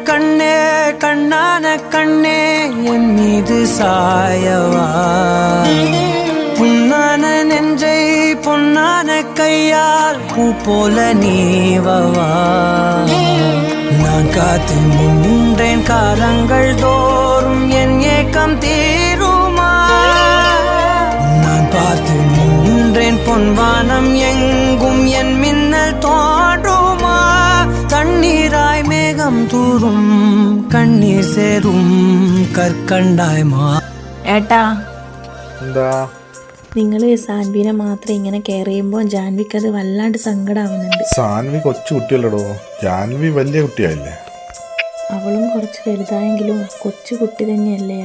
கண்ணே கண்ணான கண்ணே என் மீது சாயவா புண்ணான நெஞ்சை பொன்னான கையால் பூ போல நீவவா நான் காத்து நின்றேன் காலங்கள் தோறும் என் ஏக்கம் தீருமா நான் பார்த்து நின்றேன் பொன்வானம் எங்கும் என் மின்னல் தோன்றுமா தண்ணீராய் மேகம் தூரும் കണ്ണീർ സേരും കർക്കണ്ടായി മാ ഏട്ടാ എന്താ നിങ്ങൾ സാൻവിനെ മാത്രം ഇങ്ങനെ കെയർ ചെയ്യുമ്പോൾ ജാൻവിക്ക് അത് വല്ലാണ്ട് സങ്കടമാവുന്നുണ്ട്. സാൻവി കൊച്ചു കുട്ടിയല്ലടോ, ജാൻവി വലിയ കുട്ടിയായില്ലേ. അവളും കുറച്ച് വലുതായെങ്കിലും കൊച്ചു കുട്ടി തന്നെയല്ലേ.